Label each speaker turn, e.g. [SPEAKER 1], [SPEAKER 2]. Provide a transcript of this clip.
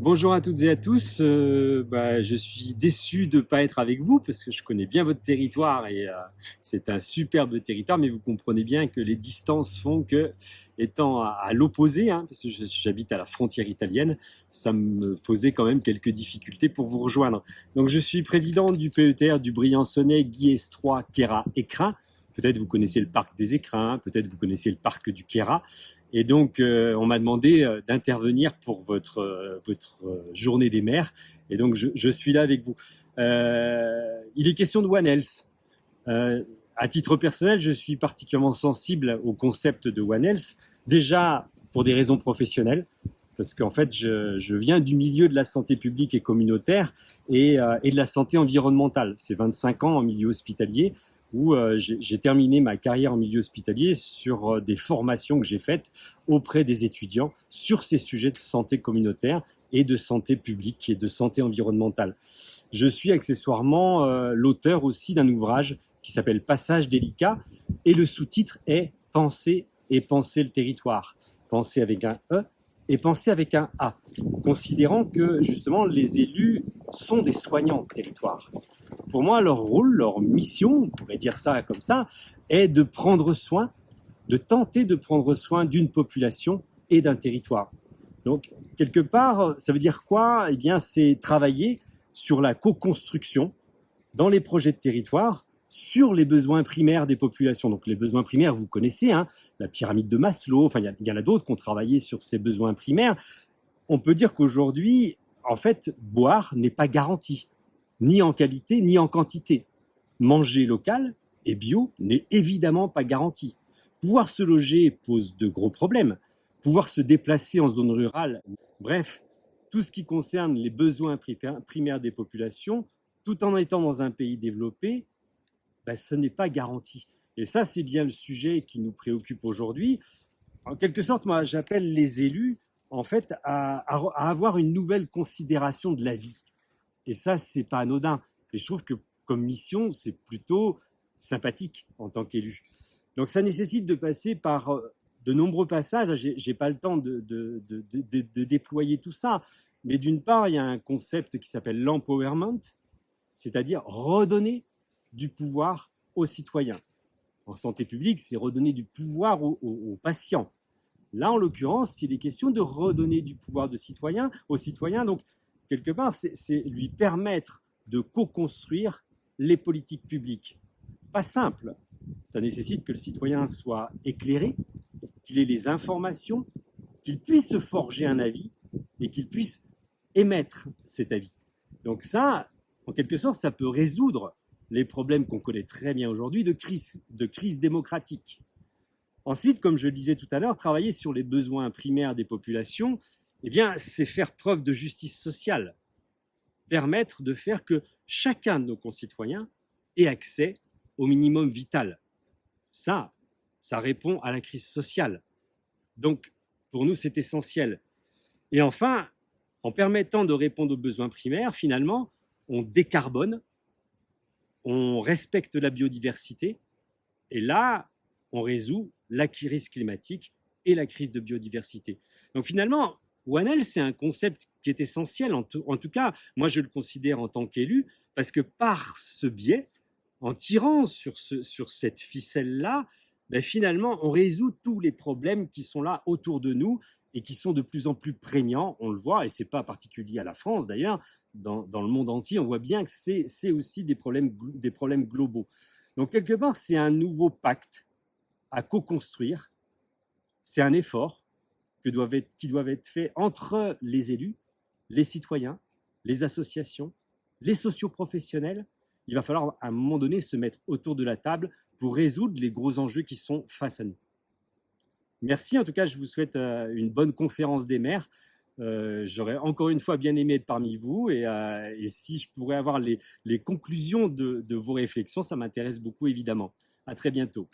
[SPEAKER 1] Bonjour à toutes et à tous. Je suis déçu de ne pas être avec vous parce que je connais bien votre territoire et c'est un superbe territoire, mais vous comprenez bien que les distances font que, étant à l'opposé, parce que j'habite à la frontière italienne, ça me posait quand même quelques difficultés pour vous rejoindre. Donc je suis président du PETR du Briançonnais, Guies 3, Queyras, Écrin. Peut-être vous connaissez le parc des Écrins, peut-être vous connaissez le parc du Queyras. Et donc, on m'a demandé d'intervenir pour votre journée des mers. Et donc, je suis là avec vous. Il est question de One Health. À titre personnel, je suis particulièrement sensible au concept de One Health. Déjà, pour des raisons professionnelles, parce qu'en fait, je viens du milieu de la santé publique et communautaire et de la santé environnementale. C'est 25 ans en milieu hospitalier où j'ai terminé ma carrière en milieu hospitalier sur des formations que j'ai faites auprès des étudiants sur ces sujets de santé communautaire et de santé publique et de santé environnementale. Je suis accessoirement l'auteur aussi d'un ouvrage qui s'appelle Passage délicat et le sous-titre est Penser et penser le territoire. Penser avec un E et penser avec un A, considérant que justement les élus sont des soignants de territoire. Pour moi, leur rôle, leur mission, on pourrait dire ça comme ça, est de prendre soin, de tenter de prendre soin d'une population et d'un territoire. Donc, quelque part, ça veut dire quoi? Eh bien, c'est travailler sur la co-construction dans les projets de territoire sur les besoins primaires des populations. Donc, les besoins primaires, vous connaissez, la pyramide de Maslow, enfin, il y en a d'autres qui ont travaillé sur ces besoins primaires. On peut dire qu'aujourd'hui, en fait, boire n'est pas garanti, ni en qualité, ni en quantité. Manger local et bio n'est évidemment pas garanti. Pouvoir se loger pose de gros problèmes. Pouvoir se déplacer en zone rurale, bref, tout ce qui concerne les besoins primaires des populations, tout en étant dans un pays développé, ce n'est pas garanti. Et ça, c'est bien le sujet qui nous préoccupe aujourd'hui. En quelque sorte, moi, j'appelle les élus, en fait, à avoir une nouvelle considération de la vie. Et ça, c'est pas anodin. Et je trouve que comme mission, c'est plutôt sympathique en tant qu'élu. Donc ça nécessite de passer par de nombreux passages. J'ai pas le temps de déployer tout ça. Mais d'une part, il y a un concept qui s'appelle l'empowerment, c'est-à-dire redonner du pouvoir aux citoyens. En santé publique, c'est redonner du pouvoir aux patients. Là, en l'occurrence, il est question de redonner du pouvoir aux citoyens. Donc, quelque part, c'est lui permettre de co-construire les politiques publiques. Pas simple. Ça nécessite que le citoyen soit éclairé, qu'il ait les informations, qu'il puisse se forger un avis et qu'il puisse émettre cet avis. Donc ça, en quelque sorte, ça peut résoudre les problèmes qu'on connaît très bien aujourd'hui de crise démocratique. Ensuite, comme je le disais tout à l'heure, travailler sur les besoins primaires des populations, eh bien, c'est faire preuve de justice sociale, permettre de faire que chacun de nos concitoyens ait accès au minimum vital. Ça répond à la crise sociale. Donc, pour nous, c'est essentiel. Et enfin, en permettant de répondre aux besoins primaires, finalement, on décarbone, on respecte la biodiversité, et là, on résout la crise climatique et la crise de biodiversité. Donc finalement, One Health, c'est un concept qui est essentiel. En tout cas, moi, je le considère en tant qu'élu, parce que par ce biais, en tirant sur cette ficelle-là, finalement, on résout tous les problèmes qui sont là autour de nous et qui sont de plus en plus prégnants, on le voit, et ce n'est pas particulier à la France d'ailleurs, dans le monde entier, on voit bien que c'est aussi des problèmes globaux. Donc quelque part, c'est un nouveau pacte à co-construire, c'est un effort qui doit être fait entre les élus, les citoyens, les associations, les socioprofessionnels. Il va falloir à un moment donné se mettre autour de la table pour résoudre les gros enjeux qui sont face à nous. Merci, en tout cas, je vous souhaite une bonne conférence des maires. J'aurais encore une fois bien aimé être parmi vous et si je pourrais avoir les conclusions de vos réflexions, ça m'intéresse beaucoup évidemment. À très bientôt.